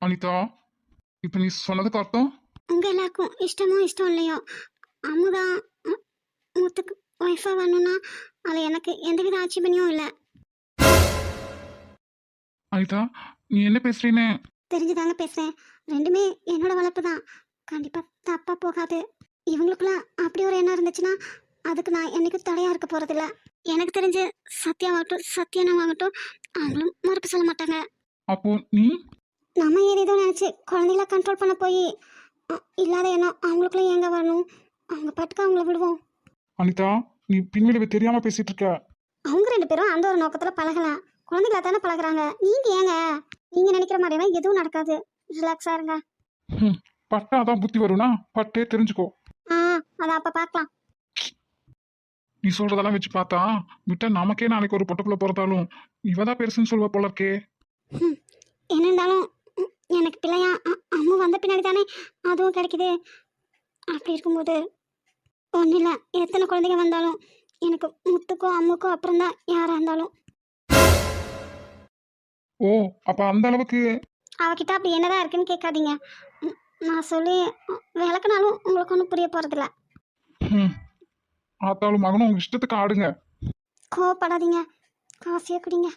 அனிதா, இப்ப நீ சொன்னதுக்கு அர்த்தம்? உங்க எல்லாருக்கும் இஷ்டமோ இஷ்டம் இல்லையோ அமுதா முத்துக்கு ஒய்ஃபா வரணும்னா அது எனக்கு எந்தவித ஆட்சேபனையும் இல்லை. அனிதா, நீ என்ன பேசுறீன்னு? தெரிஞ்சுதாங்க பேசுறேன். ரெண்டுமே என்னோட வளர்ப்பு தான். கண்டிப்பா தப்பா போகாது. இவங்களுக்குள்ள அப்படி ஒரு எண்ணம் இருந்துச்சுன்னா அதுக்கு நான் என்னைக்கும் தடையா இருக்க போறதில்ல. எனக்கு தெரிஞ்சு சத்யாவாகட்டும் சத்யானாவாகட்டும் அவங்களும் மறுப்பு சொல்ல மாட்டாங்க. அப்போ நீ? நம்ம ஏதேதோ நினைச்சு குழந்தைகள கண்ட்ரோல் பண்ண போய் இல்லாத எண்ணம் அவங்களுக்குள்ள ஏங்க வரணும். அவங்க பாட்டுக்கு அவங்கள விடுவோம். அனிதா, நீ பின்விளைவு தெரியாம பேசிட்டு இருக்க. அவங்க ரெண்டு பேரும் அந்த ஒரு நோக்கத்துல பழகலாம். குழந்தைகளா தானே பழகுறாங்க. நீங்க ஏங்க நீங்க நினைக்கிற மாதிரிலாம் எதுவும் நடக்காது. ரிலாக்ஸா இருங்க. பட்டாதான் புத்தி வரும்னா பட்டே தெரிஞ்சுக்கோ. அதை அப்ப பார்க்கலாம். நீ சொல்றதெல்லாம் வச்சு பார்த்தா விட்டா நமக்கே நாளைக்கு ஒரு பொட்டப்புல பிறந்தாலும் இவதான் பெருசுன்னு சொல்லுவ போல இருக்கே. என்ன இருந்தாலும் எனக்கு பிள்ளையா அம்மு வந்த பின்னாடி தானே அதுவும் கிடைக்குது. அப்படி இருக்கும்போது ஒன்றும் இல்லை, எத்தனை குழந்தைங்க வந்தாலும் எனக்கு முத்துக்கோ அம்முக்கோ அப்புறம் தான் யாராக இருந்தாலும். ஓ, அப்ப அந்த அளவுக்கு? அவகிட்ட அப்படி என்னதான் இருக்குன்னு கேட்காதீங்க. நான் சொல்லி விளக்குனாலும் உங்களுக்கு ஒன்றும் புரிய போகிறதில்ல. ஆத்தாலும் மகனும் உங்க இஷ்டத்துக்கு ஆடுங்க. கோவப்படாதீங்க, காஃபியை குடிங்க.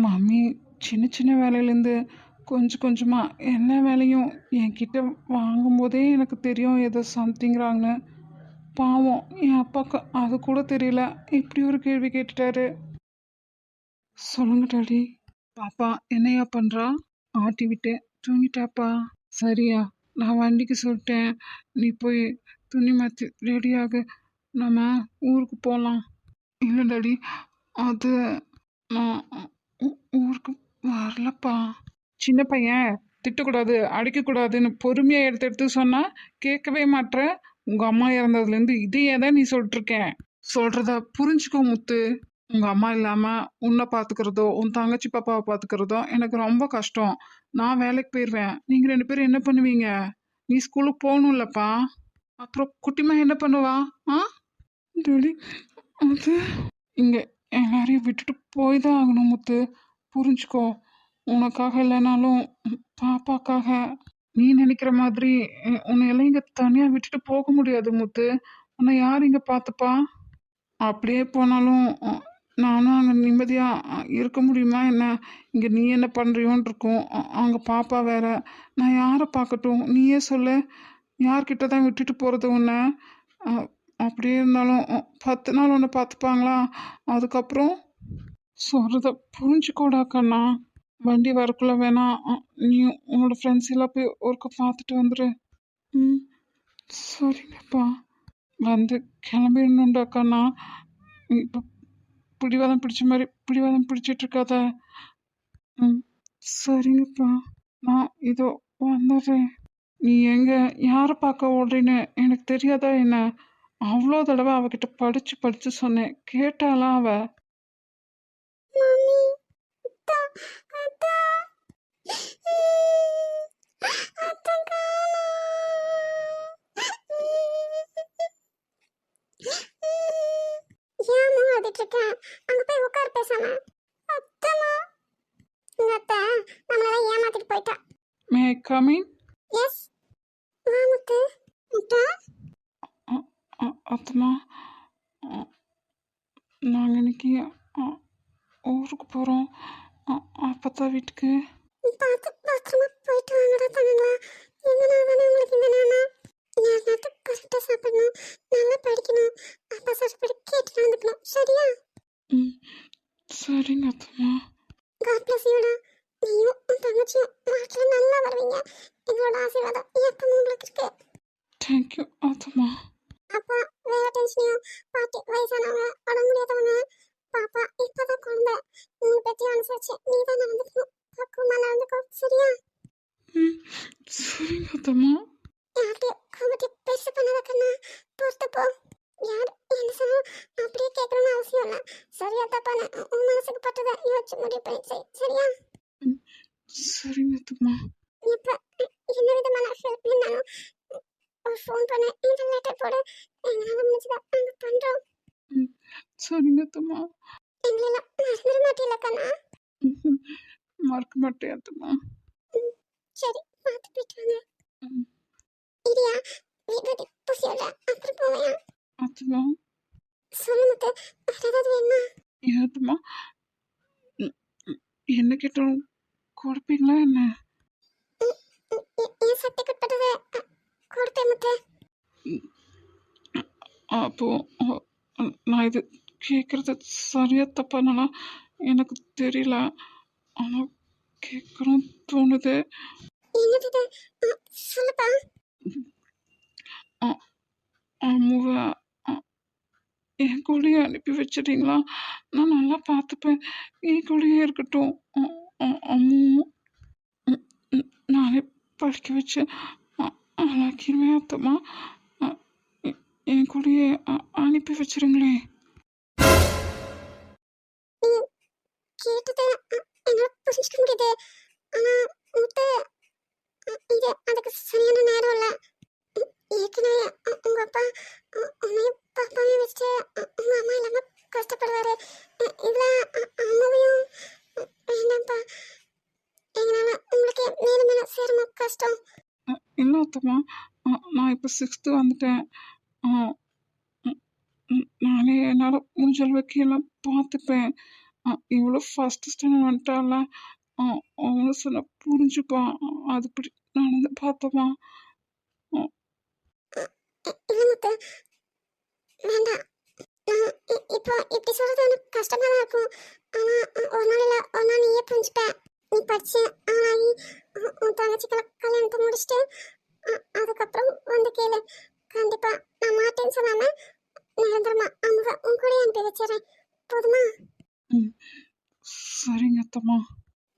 மம்மி சின்ன சின்ன வேலையிலேருந்து கொஞ்சம் கொஞ்சமாக என்ன வேலையும் என்கிட்ட வாங்கும்போதே எனக்கு தெரியும் ஏதோ சம்திங்கிறாங்கன்னு. பாவம் என் அப்பாவுக்கு அது கூட தெரியல, இப்படி ஒரு கேள்வி கேட்டுட்டாரு. சொல்லுங்க டாடி. பாப்பா என்னையா பண்ணுறா? ஆட்டி விட்டேன், தூங்கிட்டாப்பா. சரியா, நான் வண்டிக்கு சொல்லிட்டேன், நீ போய் துணி மாற்றி ரெடியாக, நம்ம ஊருக்கு போகலாம். இல்லை டாடி, அது நான் ஊருக்கு வரலப்பா. சின்ன பையன் திட்டக்கூடாது அடிக்கக்கூடாதுன்னு பொறுமையாக எடுத்து எடுத்து சொன்னால் கேட்கவே மாட்ற. உங்கள் அம்மா இறந்ததுலேருந்து இதையே தான் நீ சொல்லிட்டுருக்கேன். சொல்கிறத புரிஞ்சுக்கோ முத்து. உங்கள் அம்மா இல்லாமல் உன்னை பார்த்துக்கிறதோ உன் தங்கச்சி பாப்பாவை பார்த்துக்கிறதோ எனக்கு ரொம்ப கஷ்டம். நான் வேலைக்கு போயிடுவேன், நீங்கள் ரெண்டு பேரும் என்ன பண்ணுவீங்க? நீ ஸ்கூலுக்கு போகணும்லப்பா. அப்புறம் குட்டிமா என்ன பண்ணுவா? டெடி, அது இங்கே எல்லாரையும் விட்டுட்டு போய் தான் ஆகணும் முத்து, புரிஞ்சுக்கோ. உனக்காக இல்லைனாலும் பாப்பாக்காக. நீ நினைக்கிற மாதிரி உன்னை எல்லாம் இங்கே தனியாக விட்டுட்டு போக முடியாது முத்து. உன்னை யார் இங்கே பார்த்துப்பா? அப்படியே போனாலும் நானும் அங்கே நிம்மதியாக இருக்க முடியுமா என்ன? இங்கே நீ என்ன பண்ணுறியோன்னு இருக்கும், அங்கே பாப்பா வேற. நான் யாரை பார்க்கட்டும், நீயே சொல்லு. யார்கிட்ட தான் விட்டுட்டு போகிறது உன்னை? அப்படியே இருந்தாலும் 10 நாள் உன்னை பார்த்துப்பாங்களா? அதுக்கப்புறம் சொல்கிறத புரிஞ்சுக்கோடா கண்ணா. வண்டி வரக்குள்ள வேணா நீ உன்னோட ஃப்ரெண்ட்ஸ் எல்லாம் போய் ஒருக்க பார்த்துட்டு வந்துடு. சரிங்கப்பா. வந்து கிளம்பிடணுண்டா கண்ணா. இப்போ பிடிவாதம் பிடிச்ச மாதிரி பிடிவாதம் பிடிச்சிட்டு இருக்காத. சரிங்கப்பா, நான் இதோ வந்துடுறேன். நீ எங்க யாரை பார்க்க ஓடுறீன்னு எனக்கு தெரியாதா என்ன? அவ்வளோ தடவை அவகிட்ட படிச்சு படிச்சு சொன்னேன், கேட்டாளா அவ? அங்க போய் உட்கார் பேசாம. அத்தமா உங்க அத்தை நம்மளெல்லாம் ஏமாத்திட்டு போயிட்டா. May come in? எஸ், வா முத்து. முத்தா, அத்தம்மா, நாங்கள் இன்னைக்கு ஊருக்கு போகிறோம். அப்பத்தா வீட்டுக்கு. பார்த்து பத்திரமா போயிட்டு வாங்கடா தங்கங்களா. எங்கன்னா தானே உங்களுக்கு இந்த நேரம். நேரத்துக்கு கரெக்டாக சாப்பிடணும், நல்லா படிக்கணும், அப்பா சொல்றபடி கேட்டு நடந்துக்கணும். சரியா? சரிங்க அத்தம்மா. God plus யூடா. நீயும் உன் தங்கச்சியும் வாழ்க்கையில் நல்லா வருவீங்க. எங்களோட ஆசீர்வாதம் எப்பவும் உங்களுக்கு இருக்கு. தேங்க்யூ அத்தம்மா. அப்பா வேற டென்ஷனையும், பாட்டி வயசானவங்க, உடம்பு முடியாதவங்க, பாப்பா இப்பதான் குழந்தை. நீங்க பத்தி அனுசரிச்சு நீ தான் நடந்துக்கணும். பக்குவமா நடந்துக்கோ. சரியா? சரிங்க அத்தம்மா. யார்கிட்டயும் கோபத்தை பெருசு பண்ணாத கண்ணா. பொறுத்துப்போ. யார் என்ன சொன்னாலும் அப்படியே கேட்கணும்னு அவசியம் இல்லை. சரியா தப்பான உன் மனசுக்கு பட்டதை யோசிச்சு முடிவு பண்ணி செய். சரியா? சரிங்க அத்தம்மா. இப்ப என்ன விதமான ஹெல்ப் வேணாலும் ஒரு ஃபோன் பண்ண, இந்த லெட்டர் போடு. எங்களால முடிஞ்சதா நாங்க பண்றோம். சரிங்க அத்தம்மா. எங்களெல்லாம் மறந்துட மாட்டீங்களா கண்ணா? மறக்க மாட்டேன் அத்தம்மா. சரி பார்த்து போயிட்டாங்க. ம். இடியா விபதி பூசியோட அப்புறம் போவையா? அத்தம்மா சொல்லு முத்து, வேற ஏதாவது வேணுமா? ஏன் அத்தம்மா ம், ம், என்ன கேட்டாலும் கொடுப்பீங்களா என்ன? என் சக்திக்கு உட்பட்டது கொடுப்பேன் முத்து. ம், அப்போ நான் இது கேட்குறது சரியா தப்பானால எனக்கு தெரியல. ஆனால் கேட்கணும் தோணுது. என்னது இது? சொல்லுப்பா. அ- அம்முவை என் கூடயே அனுப்பி வச்சிட்டீங்களா? நான் நல்லா பார்த்துப்பேன். என் கூடயே இருக்கட்டும். அம்மு ம், ம், நானே படிக்க வச்சு ஆளாக்கிடுவேன் அத்தம்மா. அ, எ- என் கூடயே அனுப்பி வச்சிருங்களேன். நீ கேட்டது என்னால புரிஞ்சுக்க முடியுது. ஆனா முத்து, இது அதுக்கு சரியான நேரம் இல்ல. ஏற்கனவே உங்க அப்பா உன்னையும் பாப்பாவையும் வச்சுட்டு உங்க அம்மா இல்லாம கஷ்டப்படுவாரு. இதுல அம்மாவையும் வேண்டாம்ப்பா. எங்களால உங்களுக்கு மேலும் மேலும் சிரமம் கஷ்டம். இல்லை அத்தம்மா, நான் இப்போ 6th வந்துட்டேன். அ, ம், நானே என்னால் முடிஞ்ச அளவுக்கு எல்லாம் பார்த்துப்பேன். இவ்வளோ ஃபஸ்ட்டு ஸ்டாண்டர்ட் வந்துட்டால, அவங்கள சொன்ன புரிஞ்சுப்பான். அதுபடி நான் வந்து பார்த்தம்மா. இல்ல முத்து, வேண்டாம். நான் இப்போ இப்படி சொல்றது எனக்கு கஷ்டமா தான் இருக்கும். ஆனா ஒரு நாள் இல்ல ஒரு நாள் நீயே புரிஞ்சுப்ப. நீ படிச்சு ஆனாகி உன் தங்கச்சிக்கு கல்யாணத்தை முடிச்சுட்டு அதுக்கப்புறம் வந்து கேளு. கண்டிப்பா நான் மாட்டேன்னு சொல்லாம நிரந்தரமா அம்மாவை உன் கூட அனுப்பி வச்சிடறேன். போதுமா? ம், சரிங்க அத்தம்மா.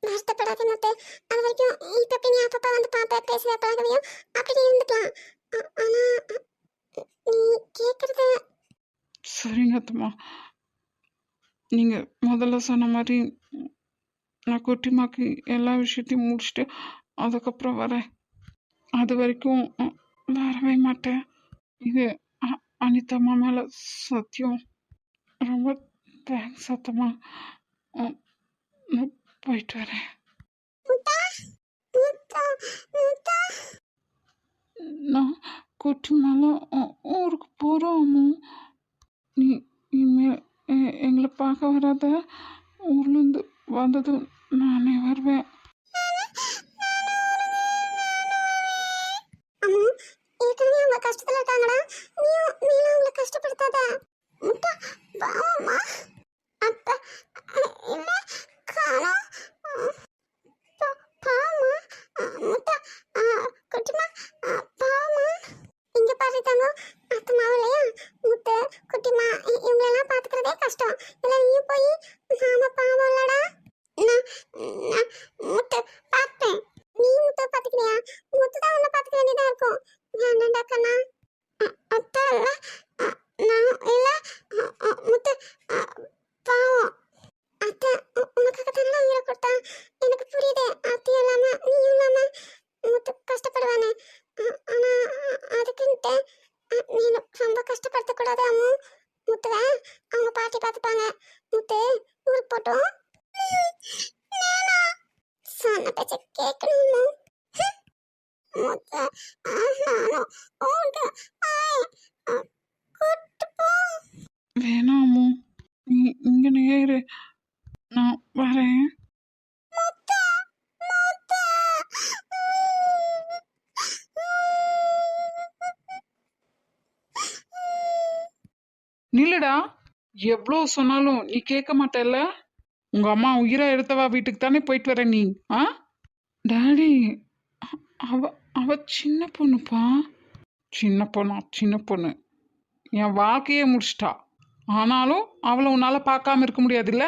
வருத்தப்படாத முத்து. அது வரைக்கும் இப்ப எப்படி நீ அப்பப்பா வந்து பார்ப்ப பேசுவ பழகவையும் அப்படி இருந்துக்கலாம். ஆனா நீ கேட்கறது சரிங்க அத்தம்மா. நீங்கள் முதல்ல சொன்ன மாதிரி நான் குட்டிமாக்கு எல்லா விஷயத்தையும் முடிச்சுட்டு அதுக்கப்புறம் வரேன். அது வரைக்கும் வரவே மாட்டேன். இது அனிதம்மா மேலே சத்தியம். ரொம்ப தேங்க்ஸ் அத்தம்மா. நான் போயிட்டு வரேன். முத்தா முத்தா முத்தா. நான் குட்டி மேலே ஊருக்கு போகிறோம். நீ இனிமேல் எங்களை பார்க்க வராத. ஊர்லேருந்து வந்ததும் நானே வருவேன். அம்மா, ஏற்கனவே அவங்க கஷ்டத்துல இருக்காங்கடா. நீயும் மேலும் அவங்களை கஷ்டப்படுத்தாத. முட்டா பாவம்மா. அப்ப இல்ல காணோம். பாவம்மா. முட்டா குட்டிமா பாவம்மா. இங்க பாரு தங்கம், அத்தம்மாவும் இல்லையா? முத்து குட்டிமா இவங்களெல்லாம் பாத்துக்கிறதே கஷ்டம். இல்ல நீயும் போய் நாம பாவம் இல்லடா. நான் நான் முத்து பார்ப்பேன். நீ முத்து பாத்துக்கிறியா? முத்து தான் உன்னை பாத்துக்க வேண்டியதா இருக்கும். வேண்டாம்டா கண்ணா. அத்தா இல்ல நான் இல்ல முத்து பாவம். அத்தை உனக்காக தானே உயிரை கொடுத்தா. எனக்கு புரியுது. அத்தை இல்லாம நீயும் இல்லாம முத்து கஷ்டப்படுவானே. ஆனா அதுக்குன்ட்டு நீ ரொம்ப கஷ்டப்படுத்தக்கூடாது அம்மு. முத்துவை அவங்க பாட்டி பார்த்துப்பாங்க. முத்து ஊருக்கு போட்டோம். சொன்ன பேச்ச கேட்கணும். முத்து நானும் ஓடு கூட்டு போ. வேணாமோ, நீ இங்கே நேரு, நான் வரேன். முத்து முத்து. நில்லுடா. எவ்வளோ சொன்னாலும் நீ கேட்க மாட்டல்ல. உங்க அம்மா உயிரை எடுத்தவா வீட்டுக்கு தானே போயிட்டு வர நீ. ஆ டாடி, அவ அவ சின்ன பொண்ணுப்பா. சின்ன பொண்ணா? சின்ன பொண்ணு என் வாழ்க்கையே முடிச்சிட்டா. ஆனாலும் அவளை உன்னால் பார்க்காம இருக்க முடியாதுல்ல.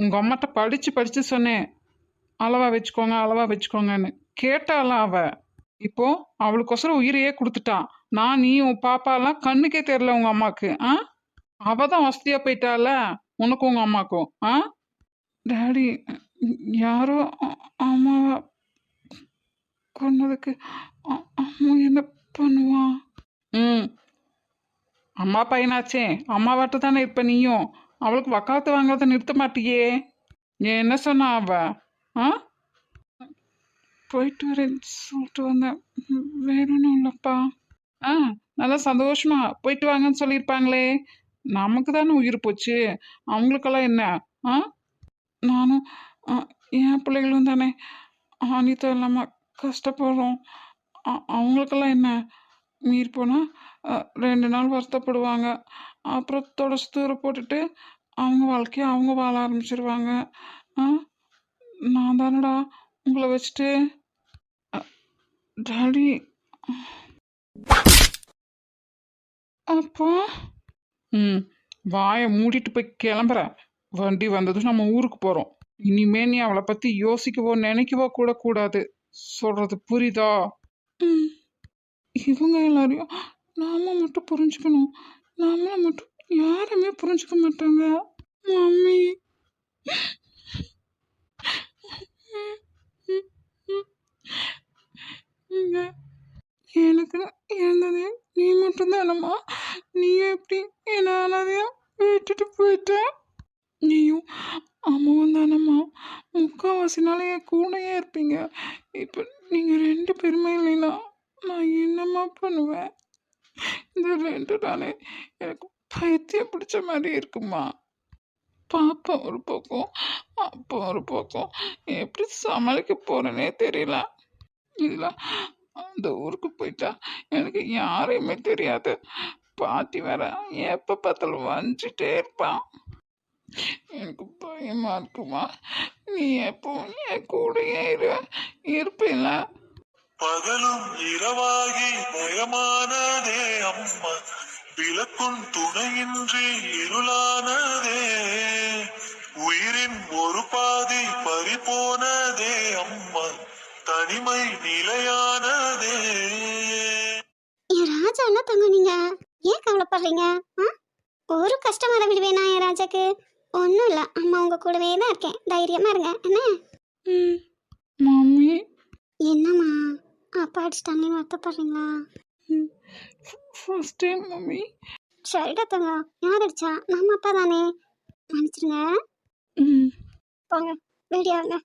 உங்கள் அம்மாட்ட படித்து படித்து சொன்னேன், அளவா வச்சுக்கோங்க அளவா வச்சுக்கோங்கன்னு. கேட்டாளா அவ? இப்போ அவளுக்கொசரம் உயிரையே கொடுத்துட்டா. நான் நீ உன் பாப்பாலாம் கண்ணுக்கே தெரில உங்கள் அம்மாவுக்கு. அவ தான் வசதியாக போயிட்டால உனக்கும் உங்கள் அம்மாக்கும். டாடி, யாரோ அம்மாவை கொன்னதுக்கு அம்மா என்ன பண்ணுவா? ம், அம்மா பையனாச்சே, அம்மாவாட்ட தானே இருப்ப நீயும். அவளுக்கு வக்காலத்து வாங்கிறத நிறுத்த மாட்டியே. என்ன சொன்னா அவ? ஆ போயிட்டு வரேன்னு சொல்லிட்டு வந்தேன். வேற ஒன்றும் இல்லைப்பா. ஆ, நல்லா சந்தோஷமா போயிட்டு வாங்கன்னு சொல்லியிருப்பாங்களே. நமக்கு தானே உயிர் போச்சு. அவங்களுக்கெல்லாம் என்ன? ஆ, நானும் என் பிள்ளைகளும் தானே அனிதா இல்லாமல் கஷ்டப்படுறோம். அவங்களுக்கெல்லாம் என்ன? மீறி போனால் 2 நாள் வருத்தப்படுவாங்க. அப்புறம் தொடச்சி தூர போட்டுட்டு அவங்க வாழ்க்கையை அவங்க வாழ ஆரம்பிச்சிருவாங்க. ஆ, நான் தானடா உங்களை வச்சுட்டு டாடி. அப்பா. ம், வாயை மூடிட்டு போய் கிளம்புற. வண்டி வந்ததும் நம்ம ஊருக்கு போகிறோம். இனிமே நீ அவளை பற்றி யோசிக்கவோ நினைக்கவோ கூட கூடாது. சொல்கிறது புரியுதா? ம், இவங்க எல்லாரையும் நாம மட்டும் புரிஞ்சுக்கணும். நம்மளை மட்டும் யாருமே புரிஞ்சுக்க மாட்டாங்க. மம்மி. எனக்கு இருந்தது நீ மட்டும்தானம்மா. நீ எப்படி என்ன அனாதையா விட்டுட்டு போயிட்ட? நீயும் அம்மாவும் தானம்மா முக்கால்வாசி நாள் என் கூடயே இருப்பீங்க. இப்போ நீங்கள் 2 பேருமே இல்லைன்னா நான் என்னம்மா பண்ணுவேன்? இந்த 2 நாளே எனக்கு பைத்தியம் பிடிச்ச மாதிரி இருக்குமா. பாப்பா ஒரு பக்கம், அப்பா ஒரு பக்கம். எப்படி சமாளிக்க போறேனே தெரியல. இதில் அந்த ஊருக்கு போயிட்டா எனக்கு யாரையுமே தெரியாது. பாட்டி வேற எப்போ பார்த்தாலும் வந்துட்டே இருப்பான். எனக்கு பயமா இருக்குமா. நீ எப்போ என் கூடயே இருப்பேல. பகலும் இரவாகி பயமானதே அம்மா, விளக்கும் துணையின்றி இருளானதே, உயிரின் ஒரு பாதி பறிபோனதே அம்மா, தனிமை நிலையானதே. என் ராஜா என்ன தங்க நீங்க ஏன் கவலைப்படுறீங்க? ஒரு கஷ்டம் வர விடுவேனா என் ராஜாக்கு? ஒன்றும் இல்லை, அம்மா உங்க கூடவே தான் இருக்கேன். தைரியமா இருங்க என்ன. மம்மி. என்னம்மா அப்பா அடிச்சிட்டாங்கன்னு வருத்தப்படுறீங்களா? First time mummy. சரிடா தங்க, யார் அடிச்சா? நம்ம அப்பா தானே, மன்னிச்சிருங்க. போங்க ரெடியா இருங்க.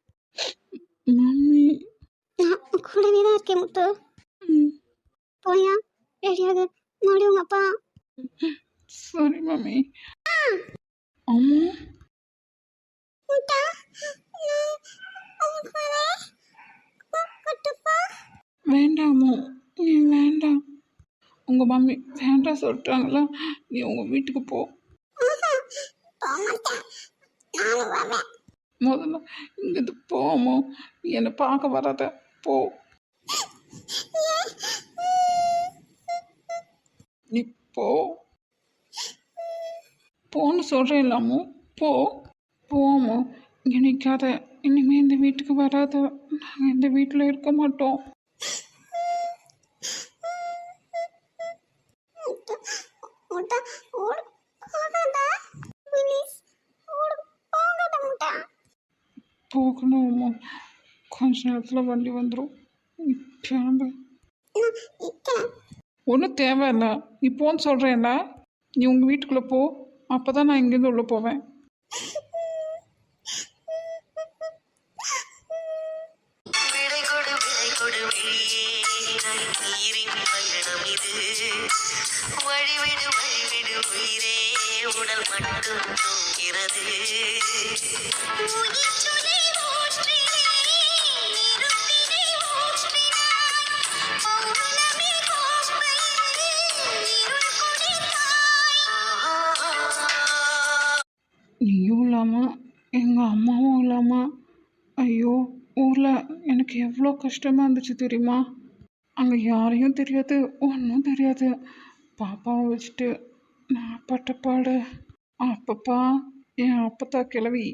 மம்மி. நான் கூடவே தான் இருக்கேன் முத்து. போயா ரெடியாது மறுபடியும் உங்க அப்பா. சரி மம்மி. அம்மா. முட்டா வேண்டாமோ? நீ வேண்டாம். உங்கள் மம்மி வேண்டாம் சொல்லிட்டாங்களா? நீ உங்கள் வீட்டுக்கு போ. முதல்ல இங்கிருந்து போமோ. நீ என்னை பார்க்க வராத. போ. நீ போ. போன்னு சொல்கிறேன் இல்லாமோ. போ. போமோ. இங்கே நிற்காத. இனிமேல் இந்த வீட்டுக்கு வராத. நாங்கள் இந்த வீட்டில் இருக்க மாட்டோம். போகணும். கொஞ்ச நேரத்தில் வண்டி வந்துடும். கிளம்பு. ஒன்றும் தேவையில்லை. நீ போன்னு சொல்கிறேன்ல. நீ உங்கள் வீட்டுக்குள்ளே போ. அப்போ தான் நான் இங்கேருந்து உள்ளே போவேன். வழிவிடு வழிவிடு உயிரே, உடல் மட்டும் தூங்கிறது. நீயும் இல்லாமல் எங்கள் அம்மாவும் இல்லாமல் ஐயோ ஊரில் எனக்கு எவ்வளோ கஷ்டமாக இருந்துச்சு தெரியுமா? அங்கே யாரையும் தெரியாது, ஒன்றும் தெரியாது. பாப்பாவை வச்சுட்டு நான் பட்டப்பாடு. அப்பப்பா என் அப்பத்தா கிளவி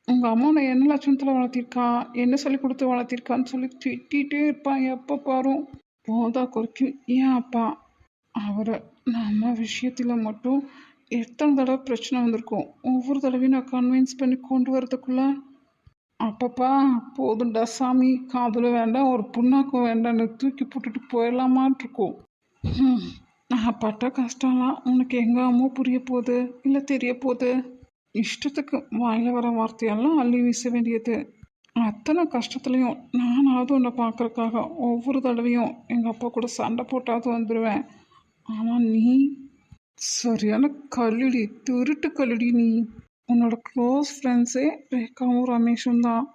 உங்கள் அம்மா நான் என்ன லட்சணத்தில் வளர்த்திருக்கா, என்ன சொல்லி கொடுத்து வளர்த்திருக்கான்னு சொல்லி திட்டிகிட்டே இருப்பான் எப்போ பாரும். போதா குறைக்கும் ஏன் அப்பா. அவரை நம்ம விஷயத்தில் மட்டும் எத்தனை தடவை பிரச்சனை வந்திருக்கும். ஒவ்வொரு தடவையும் நான் கன்வின்ஸ் பண்ணி கொண்டு வரதுக்குள்ள அப்பப்பா போதுண்டா சாமி, காதலும் வேண்டாம் ஒரு புண்ணாக்கும் வேண்டாம்னு தூக்கி போட்டுட்டு போயிடலாமான் இருக்கும். நான் பட்ட கஷ்டம்லாம் உனக்கு எங்கே அம்மா புரிய போகுது இல்லை தெரிய போகுது? இஷ்டத்துக்கு வாயில் வர வார்த்தையெல்லாம் அள்ளி வீச வேண்டியது. அத்தனை கஷ்டத்துலேயும் நானாவது உன்னை பார்க்கறக்காக ஒவ்வொரு தடவையும் எங்கள் அப்பா கூட சண்டை போட்டாவது வந்துடுவேன். ஆனால் நீ சரியான கல்லுடி, திருட்டு கல்லுடி நீ. உன்னோட க்ளோஸ் ஃப்ரெண்ட்ஸே ரேகாவும் ரமேஷும் தான்.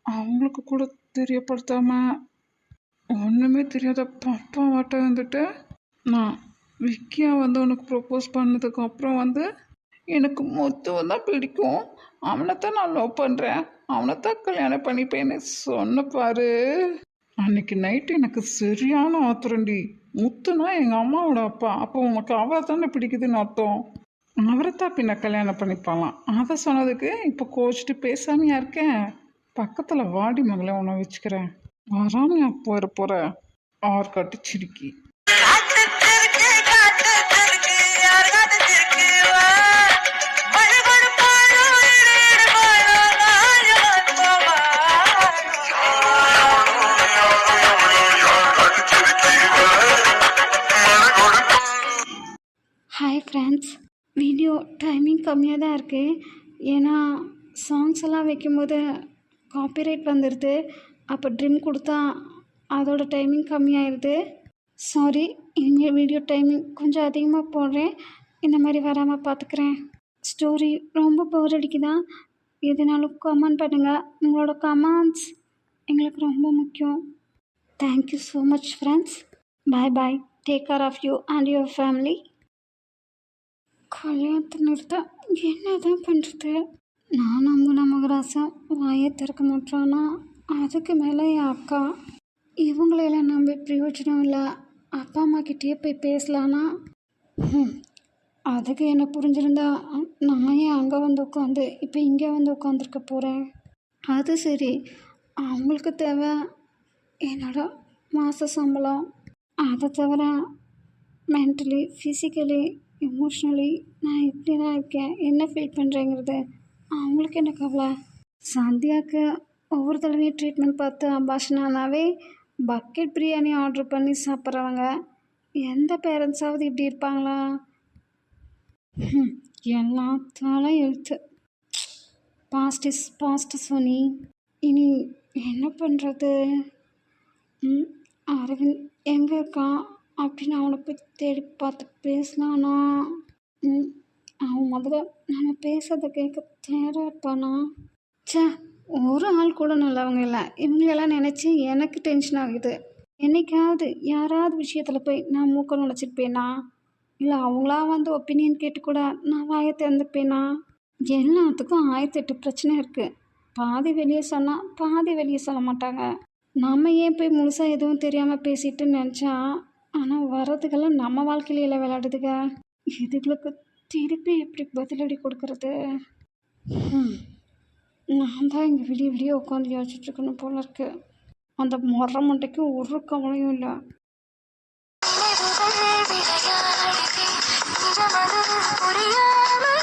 அவங்களுக்கு கூட தெரியப்படுத்தாம ஒன்றுமே தெரியாத பப்பா வாட்ட வந்துட்டு நான் விக்கியா வந்து உனக்கு ப்ரப்போஸ் பண்ணதுக்கு அப்புறம் வந்து எனக்கு மொத்தம் தான் பிடிக்கும், அவனைத்தான் நான் லவ் பண்ணுறேன், அவனைத்தான் கல்யாணம் பண்ணிப்பேன்னு சொன்ன பாரு. அன்னைக்கு நைட்டு எனக்கு சரியான ஆத்திரண்டி. முத்துனா எங்கள் அம்மாவோட அப்பா, அப்போ உனக்கு அவரை தானே பிடிக்குதுன்னு அர்த்தம். அவரைத்தான் பின்ன கல்யாணம் பண்ணிப்பாலாம். அதை சொன்னதுக்கு இப்போ கோச்சிட்டு பேசாமையா இருக்கேன். பக்கத்தில் வாடி மகளை உன்னை வச்சுக்கிறேன். வராமையா போகிற ஆறு சிரிக்கி. ஹாய் ஃப்ரெண்ட்ஸ், வீடியோ டைமிங் கம்மியாக தான் இருக்குது. ஏன்னா சாங்ஸ் எல்லாம் வைக்கும்போது காப்பிரைட் வந்துடுது. அப்போ ட்ரிம் கொடுத்தா அதோட டைமிங் கம்மியாயிடுது. சாரி, இனிமேல் வீடியோ டைமிங் கொஞ்சம் அதிகமாக போடுறேன். இந்த மாதிரி வராமல் பார்த்துக்கிறேன். ஸ்டோரி ரொம்ப போர் அடிக்குதா? எதுனாலும் கமெண்ட் பண்ணுங்கள். உங்களோட கமெண்ட்ஸ் எங்களுக்கு ரொம்ப முக்கியம். Thank you so much friends. Bye bye. Take care of you and your family. கல்யாணத்தை நிறுத்த என்ன தான் பண்ணுறது? நான் நம்பின மகராசன் வாயை திறக்க மாட்டானா? அதுக்கு மேலே என் அக்கா. இவங்களையெல்லாம் நம்பி பிரயோஜனம் இல்லை. அப்பா அம்மா கிட்டேயே போய் பேசலான்னா அதுக்கு என்ன புரிஞ்சிருந்தா நான் ஏன் அங்கே வந்து உட்காந்து இப்போ இங்கே வந்து உட்காந்துருக்க போகிறேன்? அது சரி, அவங்களுக்கு தேவை என்னோட மாத சம்பளம். அதை தவிர மென்டலி, ஃபிசிக்கலி, எமோஷ்னலி நான் எப்படி தான் இருக்கேன், என்ன ஃபீல் பண்ணுறேங்கிறது அவங்களுக்கு என்ன கவலை? சந்தியாவுக்கு ஒவ்வொரு தடவையும் ட்ரீட்மெண்ட் பார்த்து அபாஷனானாவே பக்கெட் பிரியாணி ஆர்டர் பண்ணி சாப்பிட்றவங்க எந்த பேரண்ட்ஸாவது இப்படி இருப்பாங்களா? எல்லாத்தாலும் எழுத்து. Past is past Soni. இனி என்ன பண்ணுறது? அரவிந்த் எங்கே இருக்கான் அப்படின்னு அவனை போய் தேடி பார்த்து பேசலானா? அவன் முதல்ல நம்ம பேசுறதை கேட்க தயாராக இருப்பானா? சே, ஒரு ஆள் கூட நல்லவங்க இல்லை. இவங்களெல்லாம் நினச்சி எனக்கு டென்ஷன் ஆகுது. என்னைக்காவது யாராவது விஷயத்தில் போய் நான் மூக்க நுழைச்சிருப்பேனா? இல்லை அவங்களா வந்து ஒப்பீனியன் கேட்டு கூட நான் வாயை திறந்துப்பேனா? எல்லாத்துக்கும் 1008 பிரச்சனை இருக்குது. பாதி வெளியே சொன்னால் பாதி வெளியே சொல்ல மாட்டாங்க. நம்ம ஏன் போய் முழுசாக எதுவும் தெரியாமல் பேசிட்டு நினச்சா, ஆனால் வர்றதுக்கெல்லாம் நம்ம வாழ்க்கையில விளையாடுதுங்க. இதுகளுக்கு திருப்பி எப்படி பதிலடி கொடுக்கறது? நான் தான் இங்கே விடிய விடிய உட்காந்து யோசிச்சுட்ருக்கணும் போல இருக்கு. அந்த மொற மண்டைக்கு ஒரு கவலையும் இல்லை. புரியாமல்